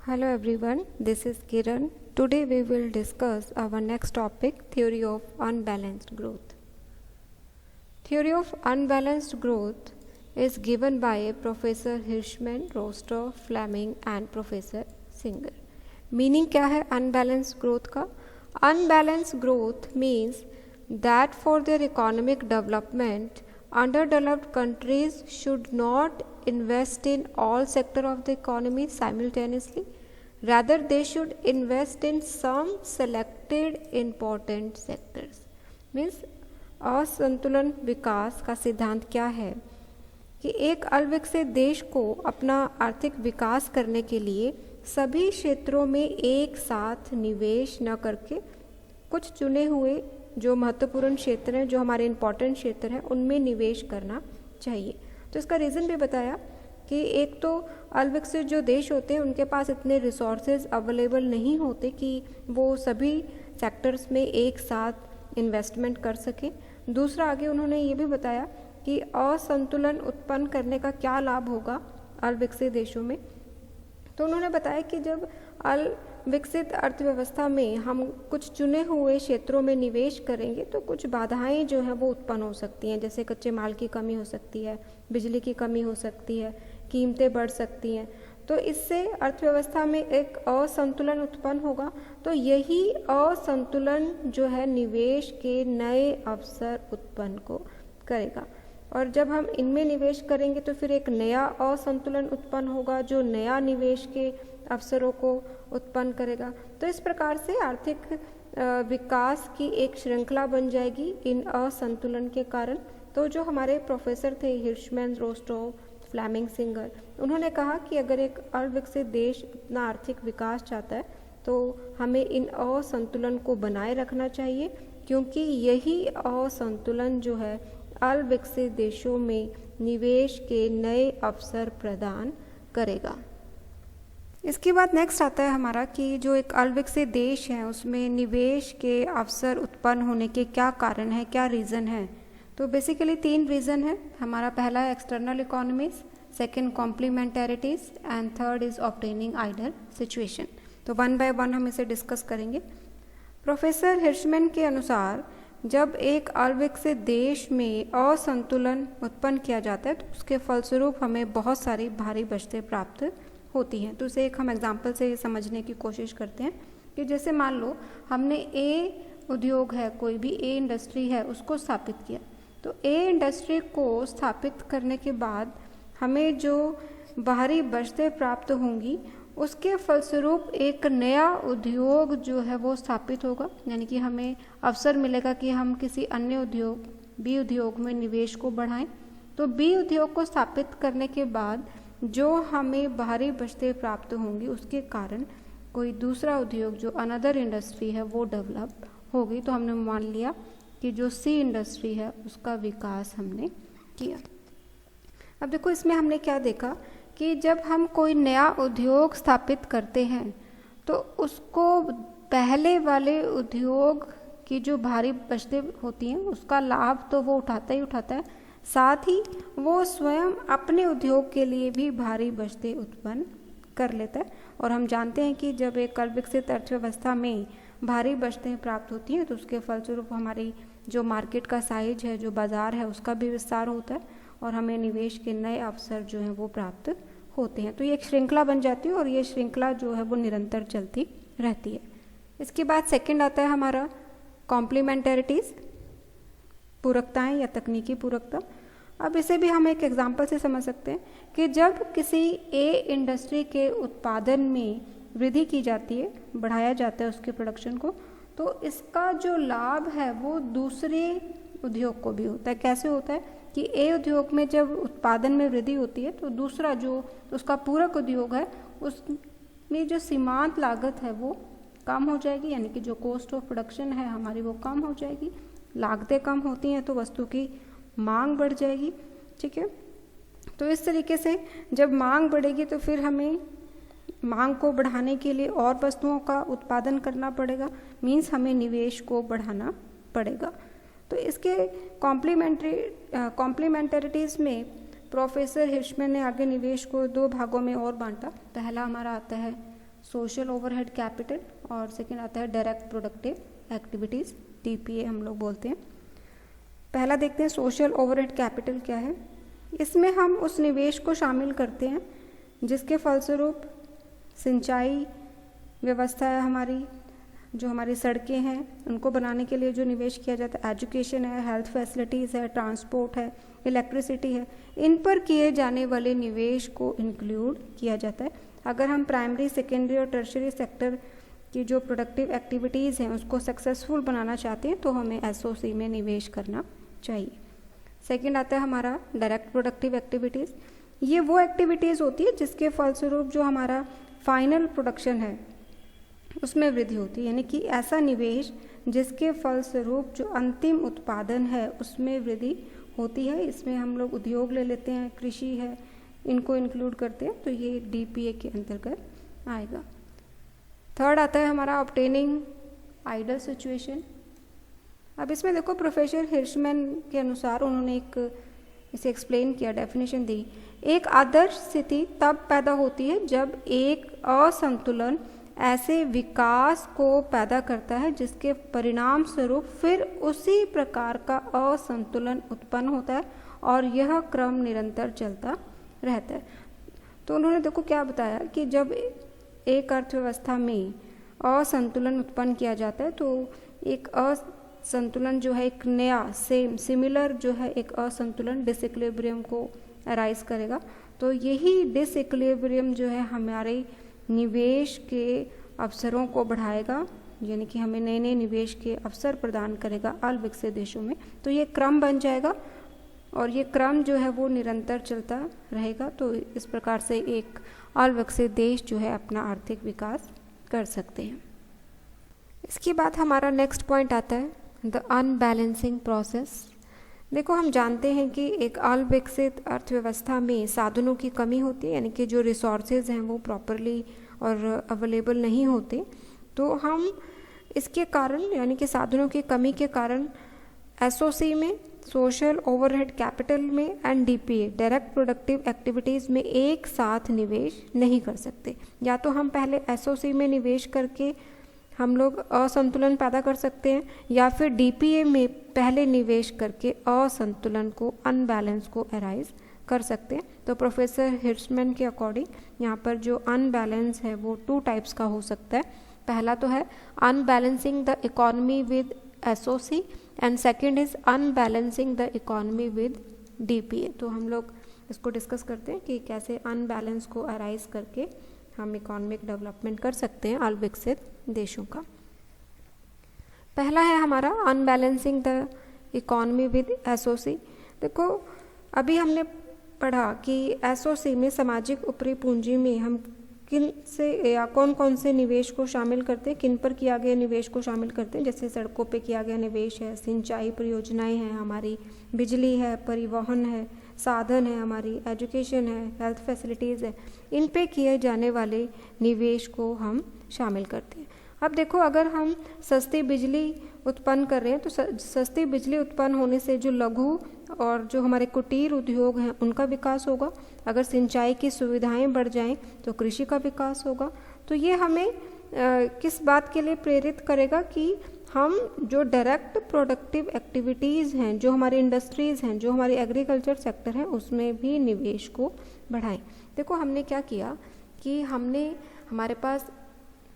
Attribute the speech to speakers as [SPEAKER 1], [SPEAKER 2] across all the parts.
[SPEAKER 1] Hello everyone, this is Kiran. Today we will discuss our next topic, theory of unbalanced growth. Theory of unbalanced growth is given by Professor Hirschman, Rostow, Fleming and Professor Singer. Meaning क्या है unbalanced growth का? Unbalanced growth means that for their economic development, underdeveloped countries should not invest in all sectors of the economy simultaneously. Rather, they should invest in some selected important sectors. Means असंतुलन विकास का सिद्धांत क्या है कि एक अविकसित देश को अपना आर्थिक विकास करने के लिए सभी क्षेत्रों में एक साथ निवेश न करके कुछ चुने हुए जो महत्वपूर्ण क्षेत्र हैं, जो हमारे इम्पोर्टेंट क्षेत्र हैं, उनमें निवेश करना चाहिए। तो इसका रीज़न भी बताया कि एक तो अविकसित जो देश होते हैं उनके पास इतने रिसोर्सेज अवेलेबल नहीं होते कि वो सभी सेक्टर्स में एक साथ इन्वेस्टमेंट कर सकें। दूसरा, आगे उन्होंने ये भी बताया कि असंतुलन उत्पन्न करने का क्या लाभ होगा अविकसित देशों में। तो उन्होंने बताया कि जब विकसित अर्थव्यवस्था में हम कुछ चुने हुए क्षेत्रों में निवेश करेंगे तो कुछ बाधाएं जो हैं वो उत्पन्न हो सकती हैं, जैसे कच्चे माल की कमी हो सकती है, बिजली की कमी हो सकती है, कीमतें बढ़ सकती हैं। तो इससे अर्थव्यवस्था में एक असंतुलन उत्पन्न होगा। तो यही असंतुलन जो है निवेश के नए अवसर उत्पन्न को करेगा, और जब हम इनमें निवेश करेंगे तो फिर एक नया असंतुलन उत्पन्न होगा जो नया निवेश के अवसरों को उत्पन्न करेगा। तो इस प्रकार से आर्थिक विकास की एक श्रृंखला बन जाएगी इन असंतुलन के कारण। तो जो हमारे प्रोफेसर थे हिर्शमैन, रोस्टो, फ्लेमिंग, सिंगर, उन्होंने कहा कि अगर एक अविकसित देश अपना आर्थिक विकास चाहता है तो हमें इन असंतुलन को बनाए रखना चाहिए, क्योंकि यही असंतुलन जो है अविकसित देशों में निवेश के नए अवसर प्रदान करेगा। इसके बाद नेक्स्ट आता है हमारा कि जो एक अविकसित देश है उसमें निवेश के अवसर उत्पन्न होने के क्या कारण है, क्या रीज़न है। तो बेसिकली 3 रीज़न है हमारा। पहला है external economies, second complementarities and third is obtaining ideal situation. तो 1 बाय 1 हम इसे डिस्कस करेंगे। प्रोफेसर हिर्शमैन के अनुसार जब एक अविकसित देश में असंतुलन उत्पन्न किया जाता है तो उसके फलस्वरूप हमें बहुत सारी भारी बचतें प्राप्त होती हैं। तो उसे एक हम एग्जाम्पल से समझने की कोशिश करते हैं कि जैसे मान लो हमने ए उद्योग है, कोई भी ए इंडस्ट्री है, उसको स्थापित किया। तो ए इंडस्ट्री को स्थापित करने के बाद हमें जो बाहरी बचतें प्राप्त होंगी उसके फलस्वरूप एक नया उद्योग जो है वो स्थापित होगा, यानी कि हमें अवसर मिलेगा कि हम किसी अन्य उद्योग बी उद्योग में निवेश को बढ़ाएं। तो बी उद्योग को स्थापित करने के बाद जो हमें बाहरी बचतें प्राप्त होंगी उसके कारण कोई दूसरा उद्योग जो अनदर इंडस्ट्री है वो डेवलप होगी। तो हमने मान लिया कि जो सी इंडस्ट्री है उसका विकास हमने किया। अब देखो इसमें हमने क्या देखा कि जब हम कोई नया उद्योग स्थापित करते हैं तो उसको पहले वाले उद्योग की जो भारी बचतें होती हैं उसका लाभ तो वो उठाता ही उठाता है, साथ ही वो स्वयं अपने उद्योग के लिए भी भारी बचतें उत्पन्न कर लेता है। और हम जानते हैं कि जब एक अविकसित अर्थव्यवस्था में भारी बचतें प्राप्त होती हैं तो उसके फलस्वरूप हमारी जो मार्केट का साइज है, जो बाज़ार है, उसका भी विस्तार होता है और हमें निवेश के नए अवसर जो हैं वो प्राप्त होते हैं। तो ये एक श्रृंखला बन जाती है और ये श्रृंखला जो है वो निरंतर चलती रहती है। इसके बाद सेकंड आता है हमारा कॉम्प्लीमेंटैरिटीज़, पूरकताएं या तकनीकी पूरकता। अब इसे भी हम एक एग्जाम्पल से समझ सकते हैं कि जब किसी ए इंडस्ट्री के उत्पादन में वृद्धि की जाती है, बढ़ाया जाता है उसके प्रोडक्शन को, तो इसका जो लाभ है वो दूसरे उद्योग को भी होता है। कैसे होता है कि ए उद्योग में जब उत्पादन में वृद्धि होती है तो दूसरा जो उसका पूरक उद्योग है उसमें जो सीमांत लागत है वो कम हो जाएगी, यानी कि जो कॉस्ट ऑफ प्रोडक्शन है हमारी वो कम हो जाएगी। लागतें कम होती हैं तो वस्तु की मांग बढ़ जाएगी। ठीक है, तो इस तरीके से जब मांग बढ़ेगी तो फिर हमें मांग को बढ़ाने के लिए और वस्तुओं का उत्पादन करना पड़ेगा, मीन्स हमें निवेश को बढ़ाना पड़ेगा। तो इसके कॉम्प्लीमेंटरिटीज़ में प्रोफेसर हिर्शमैन ने आगे निवेश को 2 भागों में और बांटा। पहला हमारा आता है सोशल ओवरहेड कैपिटल और सेकंड आता है डायरेक्ट प्रोडक्टिव एक्टिविटीज़, DPA हम लोग बोलते हैं। पहला देखते हैं सोशल ओवरहेड कैपिटल क्या है। इसमें हम उस निवेश को शामिल करते हैं जिसके फलस्वरूप सिंचाई व्यवस्था है हमारी, जो हमारी सड़कें हैं उनको बनाने के लिए जो निवेश किया जाता है, एजुकेशन है, हेल्थ फैसिलिटीज़ है, ट्रांसपोर्ट है, इलेक्ट्रिसिटी है, इन पर किए जाने वाले निवेश को इंक्लूड किया जाता है। अगर हम प्राइमरी, सेकेंडरी और टर्शियरी सेक्टर की जो प्रोडक्टिव एक्टिविटीज़ हैं उसको सक्सेसफुल बनाना चाहते हैं तो हमें SOC में निवेश करना चाहिए। सेकंड आता है हमारा डायरेक्ट प्रोडक्टिव एक्टिविटीज़। ये वो एक्टिविटीज़ होती है जिसके फलस्वरूप जो हमारा फाइनल प्रोडक्शन है उसमें वृद्धि होती है, यानी कि ऐसा निवेश जिसके फलस्वरूप जो अंतिम उत्पादन है उसमें वृद्धि होती है। इसमें हम लोग उद्योग ले लेते हैं, कृषि है, इनको इंक्लूड करते हैं, तो ये DPA के अंतर्गत आएगा। थर्ड आता है हमारा ऑब्टेनिंग आइडल सिचुएशन। अब इसमें देखो प्रोफेसर हिर्शमैन के अनुसार उन्होंने इसे एक्सप्लेन किया, डेफिनेशन दी। एक आदर्श स्थिति तब पैदा होती है जब एक असंतुलन ऐसे विकास को पैदा करता है जिसके परिणाम स्वरूप फिर उसी प्रकार का असंतुलन उत्पन्न होता है और यह क्रम निरंतर चलता रहता है। तो उन्होंने देखो क्या बताया कि जब एक अर्थव्यवस्था में असंतुलन उत्पन्न किया जाता है तो एक असंतुलन जो है एक नया सिमिलर जो है एक असंतुलन डिसइक्विलिब्रियम को अराइज करेगा। तो यही डिसइक्विलिब्रियम जो है हमारे निवेश के अवसरों को बढ़ाएगा, यानी कि हमें नए नए निवेश के अवसर प्रदान करेगा अल्पविकसित देशों में। तो ये क्रम बन जाएगा और ये क्रम जो है वो निरंतर चलता रहेगा। तो इस प्रकार से एक अल्पविकसित देश जो है अपना आर्थिक विकास कर सकते हैं। इसके बाद हमारा नेक्स्ट पॉइंट आता है द अनबैलेंसिंग प्रोसेस। देखो हम जानते हैं कि एक अल्पविकसित अर्थव्यवस्था में साधनों की कमी होती है, यानी कि जो रिसोर्सेज हैं वो प्रॉपरली और अवेलेबल नहीं होते। तो हम इसके कारण यानी कि साधनों की कमी के कारण SOC में, सोशल ओवरहेड कैपिटल में and DPA direct productive activities में एक साथ निवेश नहीं कर सकते। या तो हम पहले SOC में निवेश करके हम लोग असंतुलन पैदा कर सकते हैं या फिर DPA में पहले निवेश करके असंतुलन को, अनबैलेंस को अराइज कर सकते हैं। तो प्रोफेसर हिर्शमैन के अकॉर्डिंग यहाँ पर जो अनबैलेंस है वो 2 टाइप्स का हो सकता है। पहला तो है unbalancing the economy with SOC and second is unbalancing the economy with DPA। तो हम लोग इसको डिस्कस करते हैं कि कैसे अनबैलेंस को अराइज करके हम इकोनॉमिक डेवलपमेंट कर सकते हैं अल्पविकसित देशों का। पहला है हमारा unbalancing the economy with SOC। देखो अभी हमने पढ़ा कि SOC में सामाजिक ऊपरी पूंजी में हम किन से या कौन कौन से निवेश को शामिल करते हैं, किन पर किया गया निवेश को शामिल करते हैं। जैसे सड़कों पे किया गया निवेश है, सिंचाई परियोजनाएं हैं हमारी, बिजली है, परिवहन है, साधन है हमारी, एजुकेशन है, हेल्थ फैसिलिटीज़ है, इन पे किए जाने वाले निवेश को हम शामिल करते हैं। अब देखो अगर हम सस्ती बिजली उत्पन्न कर रहे हैं तो सस्ती बिजली उत्पन्न होने से जो लघु और जो हमारे कुटीर उद्योग हैं उनका विकास होगा। अगर सिंचाई की सुविधाएं बढ़ जाएं तो कृषि का विकास होगा। तो ये हमें किस बात के लिए प्रेरित करेगा कि हम जो डायरेक्ट प्रोडक्टिव एक्टिविटीज़ हैं, जो हमारी इंडस्ट्रीज़ हैं, जो हमारी एग्रीकल्चर सेक्टर है, उसमें भी निवेश को बढ़ाएं। देखो हमने क्या किया कि हमारे पास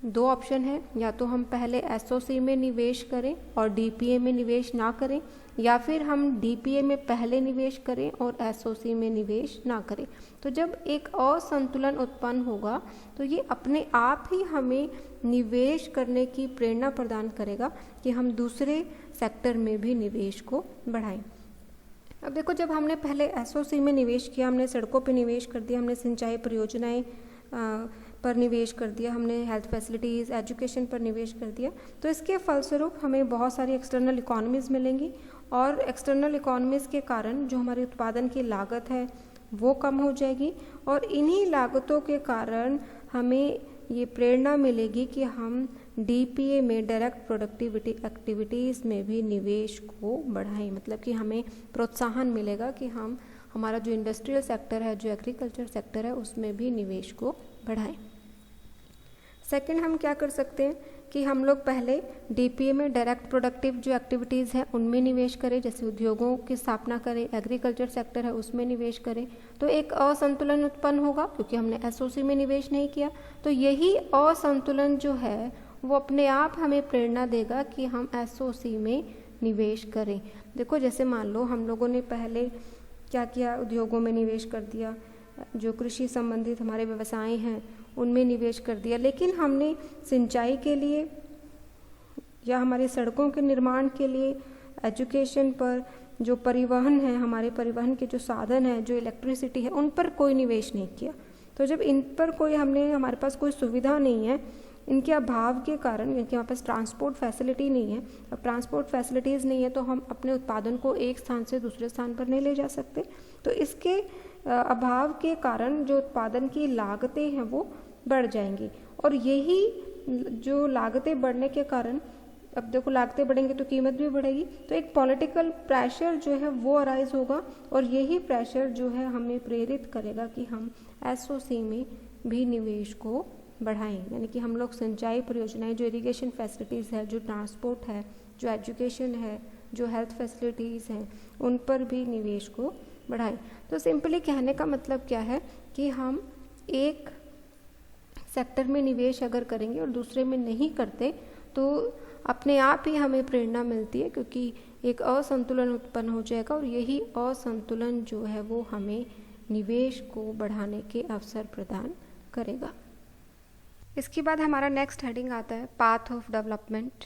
[SPEAKER 1] 2 ऑप्शन है, या तो हम पहले SOC में निवेश करें और DPA में निवेश ना करें, या फिर हम DPA में पहले निवेश करें और SOC में निवेश ना करें। तो जब एक असंतुलन उत्पन्न होगा तो ये अपने आप ही हमें निवेश करने की प्रेरणा प्रदान करेगा कि हम दूसरे सेक्टर में भी निवेश को बढ़ाएं। अब देखो जब हमने पहले SOC में निवेश किया, हमने सड़कों पर निवेश कर दिया, हमने सिंचाई परियोजनाएं पर निवेश कर दिया, हमने हेल्थ फैसिलिटीज़, एजुकेशन पर निवेश कर दिया, तो इसके फलस्वरूप हमें बहुत सारी एक्सटर्नल इकोनॉमीज़ मिलेंगी और एक्सटर्नल इकोनॉमीज़ के कारण जो हमारी उत्पादन की लागत है वो कम हो जाएगी और इन्हीं लागतों के कारण हमें ये प्रेरणा मिलेगी कि हम DPA में डायरेक्ट प्रोडक्टिविटी एक्टिविटीज़ में भी निवेश को बढ़ाएं। मतलब कि हमें प्रोत्साहन मिलेगा कि हम हमारा जो इंडस्ट्रियल सेक्टर है, जो एग्रीकल्चर सेक्टर है, उसमें भी निवेश को बढ़ाएं। सेकंड हम क्या कर सकते हैं कि हम लोग पहले डीपीए में डायरेक्ट प्रोडक्टिव जो एक्टिविटीज़ हैं उनमें निवेश करें, जैसे उद्योगों की स्थापना करें, एग्रीकल्चर सेक्टर है उसमें निवेश करें, तो एक असंतुलन उत्पन्न होगा क्योंकि हमने एसओसी में निवेश नहीं किया। तो यही असंतुलन जो है वो अपने आप हमें प्रेरणा देगा कि हम एसओसी में निवेश करें। देखो जैसे मान लो हम लोगों ने पहले क्या किया, उद्योगों में निवेश कर दिया, जो कृषि संबंधित हमारे व्यवसाय हैं उनमें निवेश कर दिया, लेकिन हमने सिंचाई के लिए या हमारे सड़कों के निर्माण के लिए, एजुकेशन पर, जो परिवहन है, हमारे परिवहन के जो साधन हैं, जो इलेक्ट्रिसिटी है, उन पर कोई निवेश नहीं किया। तो जब इन पर हमारे पास कोई सुविधा नहीं है, इनके अभाव के कारण, इनके हमारे पास ट्रांसपोर्ट फैसिलिटी नहीं है, अब ट्रांसपोर्ट फैसिलिटीज़ नहीं है तो हम अपने उत्पादन को एक स्थान से दूसरे स्थान पर नहीं ले जा सकते। तो इसके अभाव के कारण जो उत्पादन की लागतें हैं वो बढ़ जाएंगी, और यही जो लागतें बढ़ने के कारण, अब देखो लागतें बढ़ेंगी तो कीमत भी बढ़ेगी, तो एक पॉलिटिकल प्रेशर जो है वो अराइज होगा, और यही प्रेशर जो है हमें प्रेरित करेगा कि हम एसओसी में भी निवेश को बढ़ाएं। यानी कि हम लोग सिंचाई परियोजनाएं, जो इरिगेशन फैसिलिटीज़ है, जो ट्रांसपोर्ट है, जो एजुकेशन है, जो हेल्थ फैसिलिटीज़ हैं, उन पर भी निवेश को बढ़ाएं। तो सिंपली कहने का मतलब क्या है कि हम एक सेक्टर में निवेश अगर करेंगे और दूसरे में नहीं करते तो अपने आप ही हमें प्रेरणा मिलती है, क्योंकि एक असंतुलन उत्पन्न हो जाएगा, और यही असंतुलन जो है वो हमें निवेश को बढ़ाने के अवसर प्रदान करेगा। इसके बाद हमारा नेक्स्ट हेडिंग आता है पाथ ऑफ डेवलपमेंट।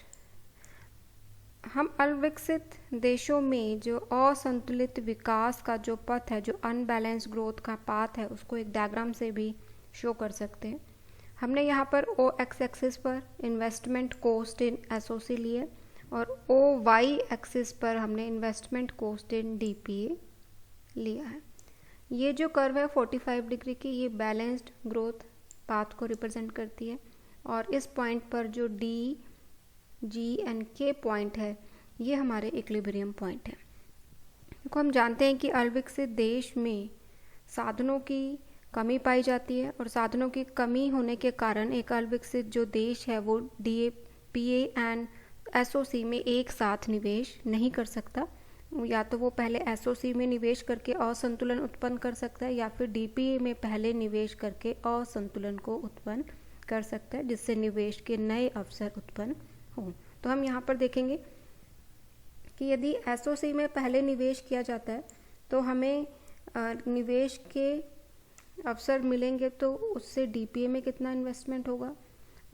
[SPEAKER 1] हम अविकसित देशों में जो असंतुलित विकास का जो पथ है, जो अनबैलेंस ग्रोथ का पाथ है, उसको एक डायग्राम से भी शो कर सकते हैं। हमने यहाँ पर ओ एक्स एक्सिस पर इन्वेस्टमेंट कोस्ट इन एसओसी लिए, और ओ वाई एक्सिस पर हमने इन्वेस्टमेंट कोस्ट इन डीपीए लिया है। ये जो कर्व है 45 डिग्री की, ये बैलेंस्ड ग्रोथ पाथ को रिप्रेजेंट करती है, और इस पॉइंट पर जो डी, जी एंड के पॉइंट है ये हमारे इक्विलिब्रियम पॉइंट है। देखो हम जानते हैं कि अविकसित देश में साधनों की कमी पाई जाती है, और साधनों की कमी होने के कारण एक अविकसित जो देश है वो डीपीए एंड एसओसी में एक साथ निवेश नहीं कर सकता। या तो वो पहले एसओसी में निवेश करके असंतुलन उत्पन्न कर सकता है, या फिर डीपीए में पहले निवेश करके असंतुलन को उत्पन्न कर सकता है, जिससे निवेश के नए अवसर उत्पन्न हों। तो हम यहाँ पर देखेंगे कि यदि एसओसी में पहले निवेश किया जाता है तो हमें निवेश के अवसर मिलेंगे, तो उससे डीपीए में कितना इन्वेस्टमेंट होगा,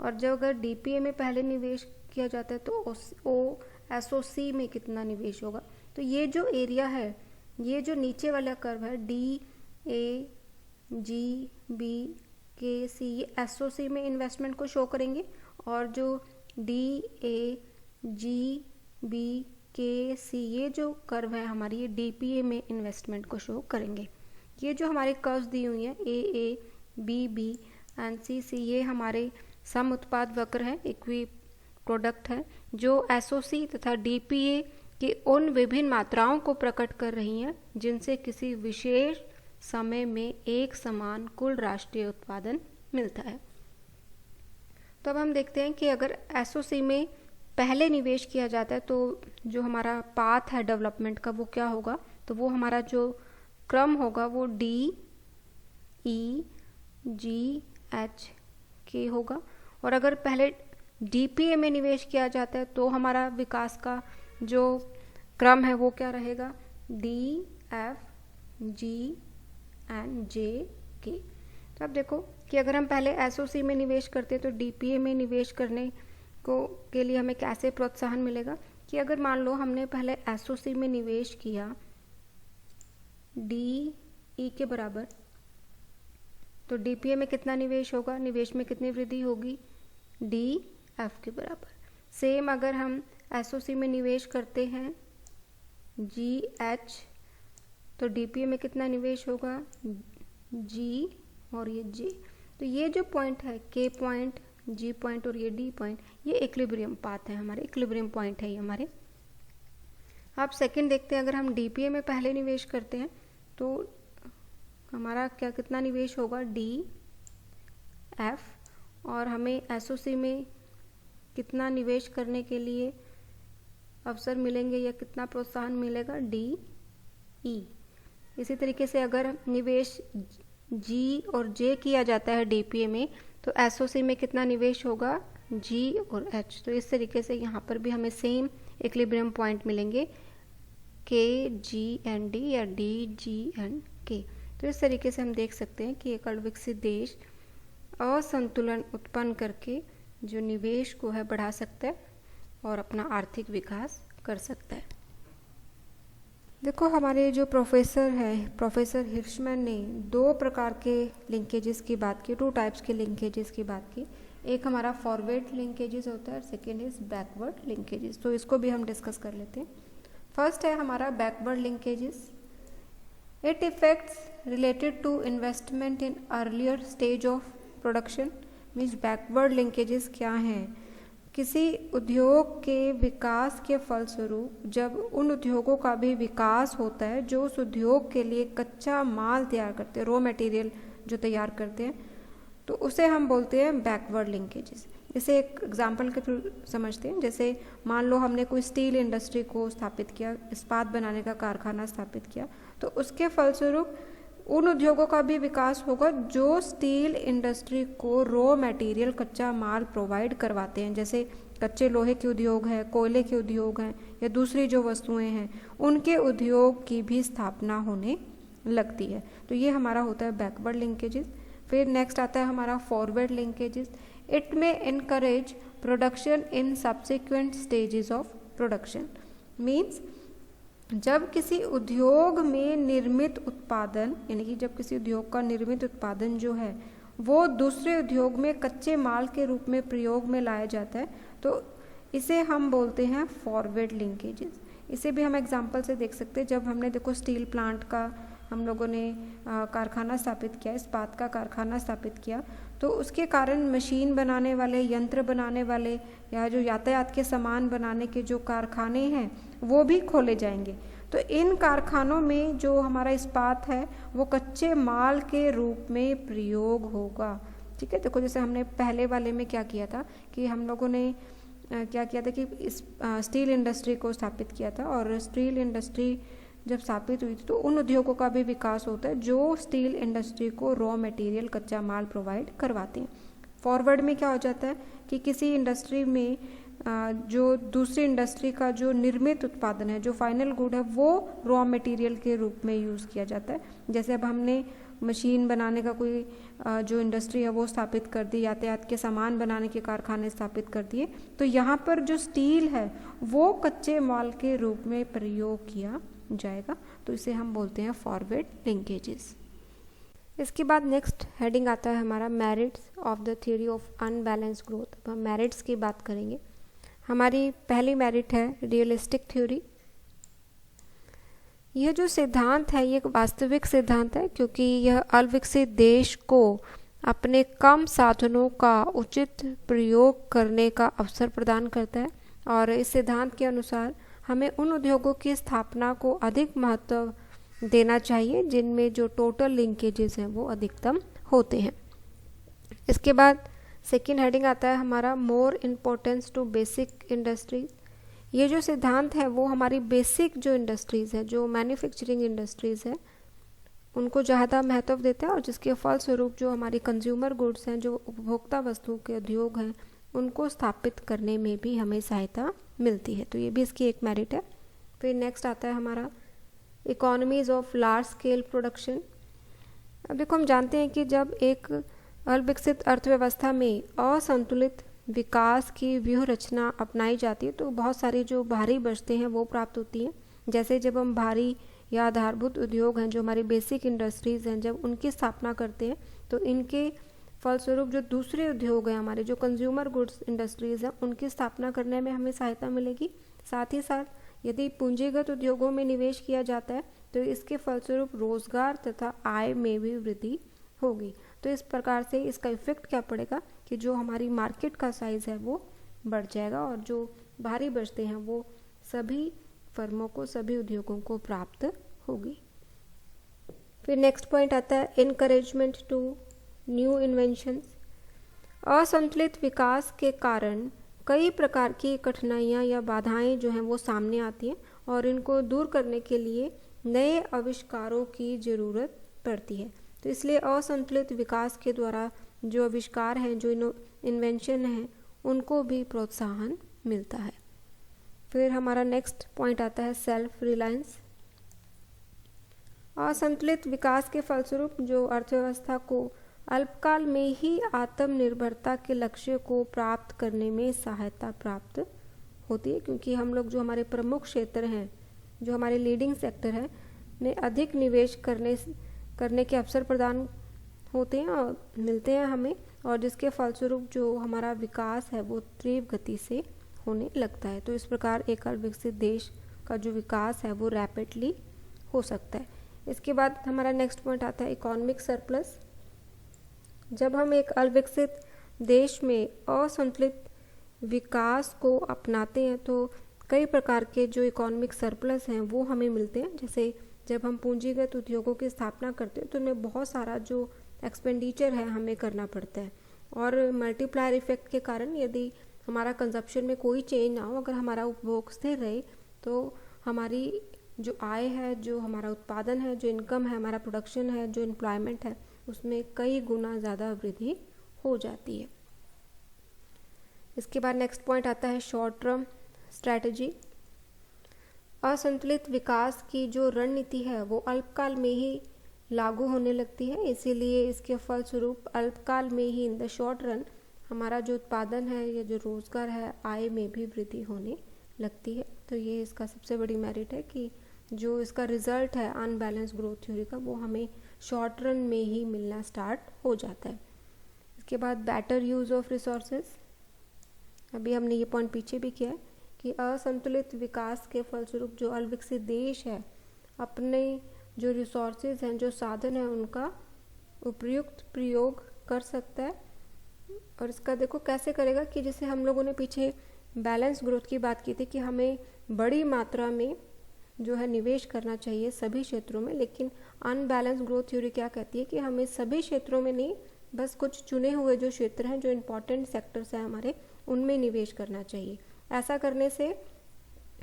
[SPEAKER 1] और जब अगर डीपीए में पहले निवेश किया जाता है तो एसओसी में कितना निवेश होगा। तो ये जो एरिया है, ये जो नीचे वाला कर्व है डी, ए, जी, बी, के, सी, ये एसओसी में इन्वेस्टमेंट को शो करेंगे, और जो डी, ए, जी, बी, के, सी ये जो कर्व है हमारी, ये डीपीए में इन्वेस्टमेंट को शो करेंगे। ये जो हमारे कर्व्स दी हुई हैं ए, बी, बी एंड सी, ये हमारे सम उत्पाद वक्र हैं, इक्वी प्रोडक्ट है, जो एसओसी तथा डीपीए की उन विभिन्न मात्राओं को प्रकट कर रही हैं जिनसे किसी विशेष समय में एक समान कुल राष्ट्रीय उत्पादन मिलता है। तो अब हम देखते हैं कि अगर एसओसी में पहले निवेश किया जाता है तो जो हमारा पाथ है डेवलपमेंट का वो क्या होगा, तो वो हमारा जो क्रम होगा वो डी, ई, जी, एच, के होगा। और अगर पहले डीपीए में निवेश किया जाता है तो हमारा विकास का जो क्रम है वो क्या रहेगा, डी, एफ, जी एंड जे, के। तो अब देखो कि अगर हम पहले एसओसी में निवेश करते हैं तो डीपीए में निवेश करने के लिए हमें कैसे प्रोत्साहन मिलेगा, कि अगर मान लो हमने पहले एसओसी में निवेश किया डी, ई के बराबर, तो डीपीए में कितना निवेश होगा, निवेश में कितनी वृद्धि होगी, डी, एफ के बराबर। सेम अगर हम एसओसी में निवेश करते हैं जी, एच, तो डीपीए में कितना निवेश होगा, जी और ये जे। तो ये जो पॉइंट है के पॉइंट, जी पॉइंट और ये डी पॉइंट, ये इक्विलिब्रियम पाथ है हमारे, इक्विलिब्रियम पॉइंट है ये हमारे। अब सेकंड देखते हैं, अगर हम डीपीए में पहले निवेश करते हैं तो हमारा क्या कितना निवेश होगा, डी, एफ, और हमें एसओसी में कितना निवेश करने के लिए अवसर मिलेंगे या कितना प्रोत्साहन मिलेगा, DE। इसी तरीके से अगर निवेश G और J किया जाता है DPA में, तो एसओसी में कितना निवेश होगा, G और H। तो इस तरीके से यहाँ पर भी हमें सेम इक्विलिब्रियम पॉइंट मिलेंगे, K, G and D या D, G and K। तो इस तरीके से हम देख सकते हैं कि एक अविकसित देश असंतुलन उत्पन्न करके जो निवेश को है बढ़ा सकता है और अपना आर्थिक विकास कर सकता है। देखो, हमारे जो प्रोफेसर है, प्रोफेसर हिर्शमैन ने 2 प्रकार के लिंकेजेस की बात की, 2 टाइप्स के लिंकेजेस की बात की। एक हमारा फॉरवर्ड लिंकेजेस होता है और सेकेंड इज बैकवर्ड लिंकेजेस। तो इसको भी हम डिस्कस कर लेते हैं। फर्स्ट है हमारा backward linkages. It affects related to investment in earlier stage of production. Means backward linkages क्या हैं? किसी उद्योग के विकास के फलस्वरूप जब उन उद्योगों का भी विकास होता है जो उस उद्योग के लिए कच्चा माल तैयार करते हैं, रॉ मटेरियल जो तैयार करते हैं, तो उसे हम बोलते हैं बैकवर्ड लिंकेजेस। इसे एक एग्जांपल के थ्रू समझते हैं। जैसे मान लो हमने कोई स्टील इंडस्ट्री को स्थापित किया, इस्पात बनाने का कारखाना स्थापित किया, तो उसके फलस्वरूप उन उद्योगों का भी विकास होगा जो स्टील इंडस्ट्री को रॉ मटेरियल, कच्चा माल प्रोवाइड करवाते हैं। जैसे कच्चे लोहे के उद्योग हैं, कोयले के उद्योग हैं या दूसरी जो वस्तुएं हैं, उनके उद्योग की भी स्थापना होने लगती है। तो ये हमारा होता है बैकवर्ड लिंकेजेस। फिर नेक्स्ट आता है हमारा फॉरवर्ड लिंकेजेस। इट में encourage production in subsequent stages of production. Means जब किसी उद्योग में निर्मित उत्पादन, यानी कि जब किसी उद्योग का निर्मित उत्पादन जो है वो दूसरे उद्योग में कच्चे माल के रूप में प्रयोग में लाया जाता है, तो इसे हम बोलते हैं फॉरवर्ड लिंकेजेस। इसे भी हम एग्जांपल से देख सकते हैं। जब हमने देखो स्टील प्लांट का हम लोगों ने कारखाना स्थापित किया, इस्पात का कारखाना स्थापित किया, तो उसके कारण मशीन बनाने वाले, यंत्र बनाने वाले या जो यातायात के सामान बनाने के जो कारखाने हैं वो भी खोले जाएंगे। तो इन कारखानों में जो हमारा इस्पात है वो कच्चे माल के रूप में प्रयोग होगा। ठीक है, देखो जैसे हमने पहले वाले में क्या किया था कि हम लोगों ने क्या किया था कि स्टील इंडस्ट्री को स्थापित किया था, और स्टील इंडस्ट्री जब स्थापित हुई थी तो उन उद्योगों का भी विकास होता है जो स्टील इंडस्ट्री को रॉ मटेरियल, कच्चा माल प्रोवाइड करवाते हैं। फॉरवर्ड में क्या हो जाता है कि किसी इंडस्ट्री में जो दूसरी इंडस्ट्री का जो निर्मित उत्पादन है, जो फाइनल गुड है, वो रॉ मटेरियल के रूप में यूज़ किया जाता है। जैसे अब हमने मशीन बनाने का कोई जो इंडस्ट्री है वो स्थापित कर दी, यातायात के सामान बनाने के कारखाने स्थापित कर दिए, तो यहाँ पर जो स्टील है वो कच्चे माल के रूप में प्रयोग किया जाएगा। तो इसे हम बोलते हैं फॉरवर्ड लिंकेजेस। इसके बाद नेक्स्ट हेडिंग आता है हमारा merits of the theory of unbalanced growth. अब हम मेरिट्स की बात करेंगे। हमारी पहली मेरिट है रियलिस्टिक थ्योरी। यह जो सिद्धांत है ये एक वास्तविक सिद्धांत है, क्योंकि यह अविकसित देश को अपने कम साधनों का उचित प्रयोग करने का अवसर प्रदान करता है। और इस सिद्धांत के अनुसार हमें उन उद्योगों की स्थापना को अधिक महत्व देना चाहिए जिनमें जो टोटल लिंकेजेस हैं वो अधिकतम होते हैं। इसके बाद सेकेंड हेडिंग आता है हमारा more importance to basic industries. ये जो सिद्धांत है वो हमारी बेसिक जो इंडस्ट्रीज़ है, जो मैन्युफैक्चरिंग इंडस्ट्रीज़ है, उनको ज़्यादा महत्व देता है, और जिसके फलस्वरूप जो हमारी कंज्यूमर गुड्स हैं, जो उपभोक्ता वस्तुओं के उद्योग हैं, उनको स्थापित करने में भी हमें सहायता मिलती है। तो ये भी इसकी एक मेरिट है। फिर नेक्स्ट आता है हमारा economies of large scale production. अब देखो, हम जानते हैं कि जब एक अविकसित अर्थव्यवस्था में असंतुलित विकास की व्यूह रचना अपनाई जाती है तो बहुत सारी जो बाहरी बचतें हैं वो प्राप्त होती हैं। जैसे जब हम भारी या आधारभूत उद्योग हैं, जो हमारी बेसिक इंडस्ट्रीज़ हैं, जब उनकी स्थापना करते हैं तो इनके फलस्वरूप जो दूसरे उद्योग हैं, हमारे जो कंज्यूमर गुड्स इंडस्ट्रीज़ हैं, उनकी स्थापना करने में हमें सहायता मिलेगी। साथ ही साथ यदि पूंजीगत उद्योगों में निवेश किया जाता है तो इसके फलस्वरूप रोजगार तथा आय में भी वृद्धि होगी। तो इस प्रकार से इसका इफेक्ट क्या पड़ेगा कि जो हमारी मार्केट का साइज़ है वो बढ़ जाएगा, और जो बाहरी बचतें हैं वो सभी फर्मों को, सभी उद्योगों को प्राप्त होगी। फिर नेक्स्ट पॉइंट आता है इनकरेजमेंट टू न्यू इन्वेंशंस। असंतुलित विकास के कारण कई प्रकार की कठिनाइयाँ या बाधाएं जो हैं वो सामने आती हैं और इनको दूर करने के लिए नए आविष्कारों की ज़रूरत पड़ती है। तो इसलिए असंतुलित विकास के द्वारा जो आविष्कार हैं, जो इन्वेंशन हैं, उनको भी प्रोत्साहन मिलता है। फिर हमारा नेक्स्ट पॉइंट आता है सेल्फ रिलायंस। असंतुलित विकास के फलस्वरूप जो अर्थव्यवस्था को अल्पकाल में ही आत्मनिर्भरता के लक्ष्य को प्राप्त करने में सहायता प्राप्त होती है, क्योंकि हम लोग जो हमारे प्रमुख क्षेत्र हैं, जो हमारे लीडिंग सेक्टर हैं, में अधिक निवेश करने के अवसर प्रदान होते हैं और मिलते हैं हमें, और जिसके फलस्वरूप जो हमारा विकास है वो तीव्र गति से होने लगता है। तो इस प्रकार एक अविकसित देश का जो विकास है वो रैपिडली हो सकता है। इसके बाद हमारा नेक्स्ट पॉइंट आता है इकोनॉमिक सरप्लस। जब हम एक अविकसित देश में असंतुलित विकास को अपनाते हैं तो कई प्रकार के जो इकोनॉमिक सरप्लस हैं वो हमें मिलते हैं। जैसे जब हम पूंजीगत उद्योगों की स्थापना करते हैं तो उनमें बहुत सारा जो एक्सपेंडिचर है हमें करना पड़ता है, और मल्टीप्लायर इफेक्ट के कारण यदि हमारा कंजप्शन में कोई चेंज ना हो, अगर हमारा उपभोग स्थिर रहे, तो हमारी जो आय है, जो हमारा उत्पादन है, जो इनकम है, हमारा प्रोडक्शन है, जो एम्प्लॉयमेंट है, उसमें कई गुना ज़्यादा वृद्धि हो जाती है। इसके बाद नेक्स्ट पॉइंट आता है शॉर्ट टर्म स्ट्रैटेजी। असंतुलित विकास की जो रणनीति है वो अल्पकाल में ही लागू होने लगती है, इसीलिए इसके फलस्वरूप अल्पकाल में ही इन द शॉर्ट रन हमारा जो उत्पादन है या जो रोज़गार है, आय में भी वृद्धि होने लगती है। तो ये इसका सबसे बड़ी मेरिट है कि जो इसका रिजल्ट है अनबैलेंस ग्रोथ थ्योरी का, वो हमें शॉर्ट रन में ही मिलना स्टार्ट हो जाता है। इसके बाद बेटर यूज़ ऑफ रिसोर्सेज। अभी हमने ये पॉइंट पीछे भी किया है कि असंतुलित विकास के फलस्वरूप जो अविकसित देश है अपने जो रिसोर्सेज हैं, जो साधन हैं, उनका उपयुक्त प्रयोग कर सकता है। और इसका देखो कैसे करेगा कि जैसे हम लोगों ने पीछे बैलेंस ग्रोथ की बात की थी कि हमें बड़ी मात्रा में जो है निवेश करना चाहिए सभी क्षेत्रों में, लेकिन अनबैलेंस ग्रोथ थ्योरी क्या कहती है कि हमें सभी क्षेत्रों में नहीं, बस कुछ चुने हुए जो क्षेत्र हैं, जो इम्पोर्टेंट सेक्टर्स हैं हमारे, उनमें निवेश करना चाहिए। ऐसा करने से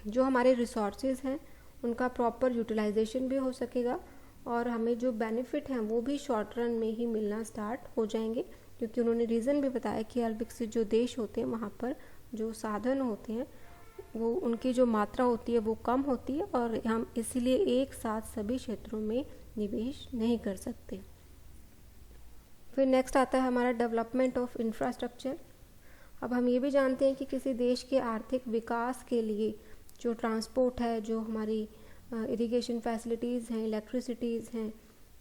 [SPEAKER 1] जो हमारे रिसोर्सेज हैं उनका प्रॉपर यूटिलाइजेशन भी हो सकेगा और हमें जो बेनिफिट हैं वो भी शॉर्ट रन में ही मिलना स्टार्ट हो जाएंगे, क्योंकि उन्होंने रीज़न भी बताया कि अविकसित जो देश होते हैं वहाँ पर जो साधन होते हैं वो उनकी जो मात्रा होती है वो कम होती है और हम इसीलिए एक साथ सभी क्षेत्रों में निवेश नहीं कर सकते। फिर नेक्स्ट आता है हमारा डेवलपमेंट ऑफ इंफ्रास्ट्रक्चर। अब हम ये भी जानते हैं कि किसी देश के आर्थिक विकास के लिए जो ट्रांसपोर्ट है, जो हमारी इरिगेशन फैसिलिटीज़ हैं, इलेक्ट्रिसिटीज़ हैं,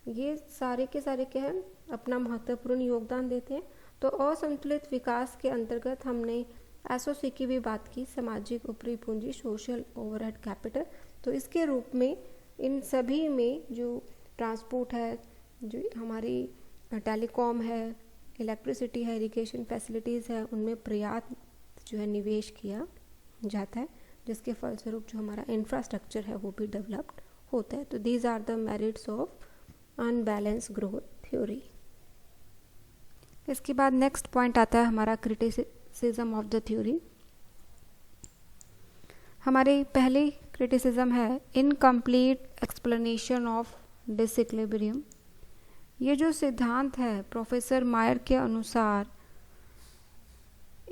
[SPEAKER 1] ये सारे के सारे क्या हैं, अपना महत्वपूर्ण योगदान देते हैं। तो असंतुलित विकास के अंतर्गत हमने एसओसी की भी बात की, सामाजिक ऊपरी पूंजी, सोशल ओवरहेड कैपिटल। तो इसके रूप में इन सभी में जो ट्रांसपोर्ट है, जो हमारी टेलीकॉम है, इलेक्ट्रिसिटी है, इरिगेशन फैसिलिटीज़ है, उनमें पर्याप्त जो है निवेश किया जाता है, जिसके फलस्वरूप जो हमारा इंफ्रास्ट्रक्चर है वो भी डेवलप्ड होता है। तो these are the merits of unbalance growth theory. इसके बाद नेक्स्ट पॉइंट आता है हमारा क्रिटिसिज्म ऑफ द थ्योरी। हमारी पहली क्रिटिसिज्म है इनकम्प्लीट एक्सप्लेनेशन ऑफ डिसइक्विलिब्रियम। ये जो सिद्धांत है प्रोफेसर मायर के अनुसार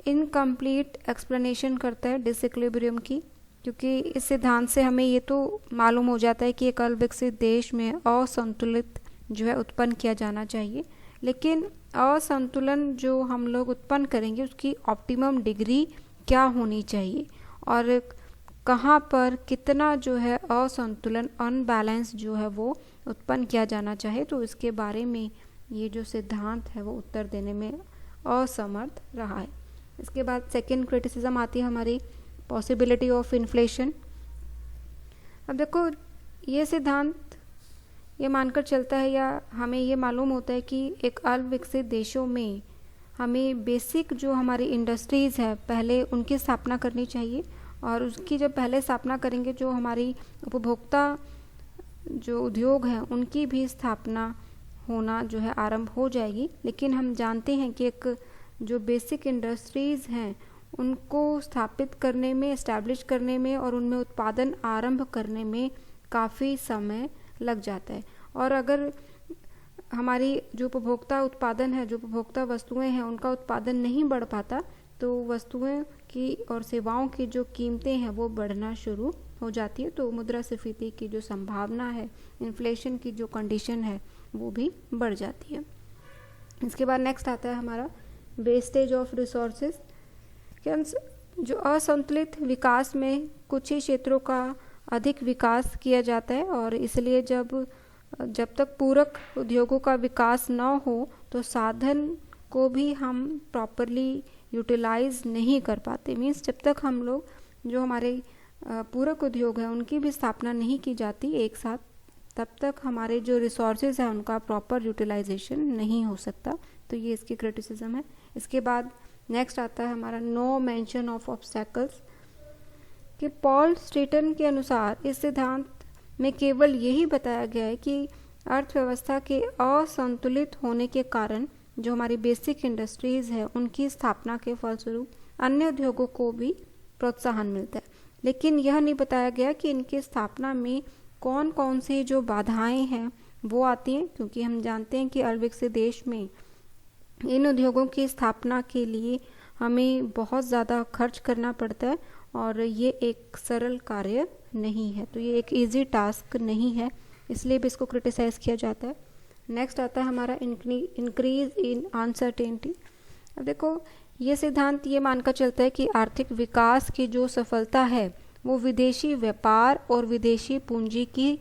[SPEAKER 1] इनकम्प्लीट एक्सप्लेनेशन करता है डिसइक्विलिब्रियम की, क्योंकि इस सिद्धांत से हमें ये तो मालूम हो जाता है कि एक अविकसित देश में असंतुलित जो है उत्पन्न किया जाना चाहिए, लेकिन असंतुलन जो हम लोग उत्पन्न करेंगे उसकी ऑप्टिमम डिग्री क्या होनी चाहिए और कहाँ पर कितना जो है असंतुलन अनबैलेंस जो है वो उत्पन्न किया जाना चाहिए, तो इसके बारे में ये जो सिद्धांत है वो उत्तर देने में असमर्थ रहा है। इसके बाद सेकंड क्रिटिसिज्म आती है हमारी पॉसिबिलिटी ऑफ इन्फ्लेशन। अब देखो ये सिद्धांत ये मानकर चलता है या हमें ये मालूम होता है कि एक अविकसित देशों में हमें बेसिक जो हमारी इंडस्ट्रीज़ है पहले उनकी स्थापना करनी चाहिए, और उसकी जब पहले स्थापना करेंगे जो हमारी उपभोक्ता जो उद्योग हैं उनकी भी स्थापना होना जो है आरंभ हो जाएगी। लेकिन हम जानते हैं कि एक जो बेसिक इंडस्ट्रीज़ हैं उनको स्थापित करने में, एस्टैब्लिश करने में और उनमें उत्पादन आरंभ करने में काफ़ी समय लग जाता है। और अगर हमारी जो उपभोक्ता उत्पादन है, जो उपभोक्ता वस्तुएं हैं, उनका उत्पादन नहीं बढ़ पाता तो वस्तुएं की और सेवाओं की जो कीमतें हैं वो बढ़ना शुरू हो जाती है। तो मुद्रास्फीति की जो संभावना है, इन्फ्लेशन की जो कंडीशन है वो भी बढ़ जाती है। इसके बाद नेक्स्ट आता है हमारा वेस्टेज ऑफ रिसोर्सेज। जो असंतुलित विकास में कुछ ही क्षेत्रों का अधिक विकास किया जाता है और इसलिए जब तक पूरक उद्योगों का विकास न हो तो साधन को भी हम प्रॉपरली यूटिलाइज नहीं कर पाते। मीन्स जब तक हम लोग जो हमारे पूरक उद्योग हैं उनकी भी स्थापना नहीं की जाती एक साथ, तब तक हमारे जो रिसोर्सेज हैं उनका प्रॉपर यूटिलाइजेशन नहीं हो सकता। तो ये इसकी क्रिटिसिज्म है। इसके बाद नेक्स्ट आता है हमारा नो मेंशन ऑफ ऑब्स्टैकल्स कि पॉल स्ट्रेटन के अनुसार इस सिद्धांत में केवल यही बताया गया है कि अर्थव्यवस्था के असंतुलित होने के कारण जो हमारी बेसिक इंडस्ट्रीज है उनकी स्थापना के फलस्वरूप अन्य उद्योगों को भी प्रोत्साहन मिलता है, लेकिन यह नहीं बताया गया कि इनकी स्थापना में कौन कौन सी जो बाधाएं हैं वो आती हैं, क्योंकि हम जानते हैं कि अविकसित देश में इन उद्योगों की स्थापना के लिए हमें बहुत ज़्यादा खर्च करना पड़ता है और ये एक सरल कार्य नहीं है। तो ये एक इजी टास्क नहीं है, इसलिए भी इसको क्रिटिसाइज़ किया जाता है। नेक्स्ट आता है हमारा इंक्रीज इन अनसर्टेनिटी। अब देखो, ये सिद्धांत ये मानकर चलता है कि आर्थिक विकास की जो सफलता है वो विदेशी व्यापार और विदेशी पूंजी की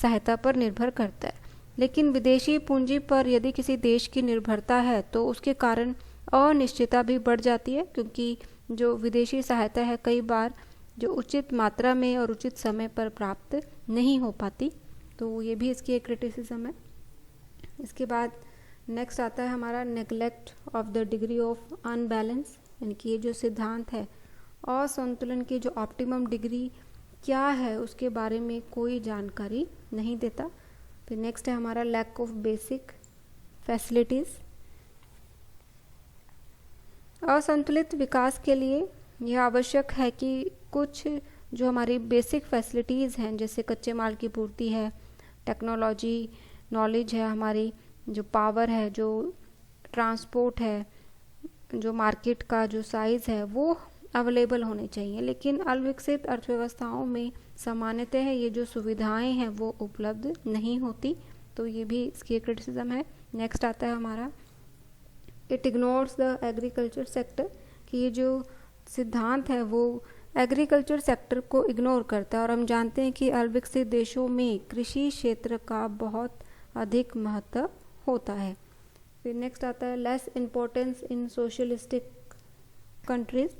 [SPEAKER 1] सहायता पर निर्भर करता है, लेकिन विदेशी पूंजी पर यदि किसी देश की निर्भरता है तो उसके कारण अनिश्चितता भी बढ़ जाती है, क्योंकि जो विदेशी सहायता है कई बार जो उचित मात्रा में और उचित समय पर प्राप्त नहीं हो पाती। तो ये भी इसकी एक क्रिटिसिज्म है। इसके बाद नेक्स्ट आता है हमारा neglect of the degree of unbalance, यानी कि ये जो सिद्धांत है असंतुलन की जो ऑप्टिमम डिग्री क्या है उसके बारे में कोई जानकारी नहीं देता। फिर नेक्स्ट है हमारा लैक ऑफ बेसिक फैसिलिटीज़। असंतुलित विकास के लिए यह आवश्यक है कि कुछ जो हमारी बेसिक फैसिलिटीज़ हैं, जैसे कच्चे माल की पूर्ति है, टेक्नोलॉजी नॉलेज है, हमारी जो पावर है, जो ट्रांसपोर्ट है, जो मार्केट का जो साइज़ है वो अवेलेबल होने चाहिए। लेकिन अविकसित अर्थव्यवस्थाओं में सामान्यतः ये जो सुविधाएं हैं वो उपलब्ध नहीं होती। तो ये भी इसकी क्रिटिसिज्म है। नेक्स्ट आता है हमारा it ignores the agriculture sector, कि ये जो सिद्धांत है वो एग्रीकल्चर सेक्टर को इग्नोर करता है और हम जानते हैं कि अविकसित देशों में कृषि क्षेत्र का बहुत अधिक महत्व होता है। फिर नेक्स्ट आता है less importance in socialistic countries.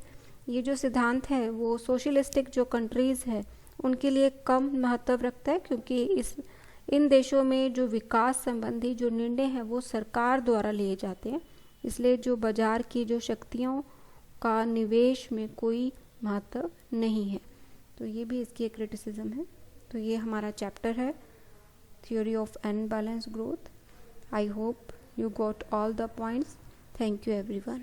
[SPEAKER 1] ये जो सिद्धांत है वो सोशलिस्टिक जो कंट्रीज़ है उनके लिए कम महत्व रखता है, क्योंकि इन देशों में जो विकास संबंधी जो निर्णय हैं वो सरकार द्वारा लिए जाते हैं, इसलिए जो बाजार की जो शक्तियों का निवेश में कोई महत्व नहीं है। तो ये भी इसकी एक क्रिटिसिज्म है। तो ये हमारा चैप्टर है theory of unbalanced growth. I hope you got all the points. Thank you everyone.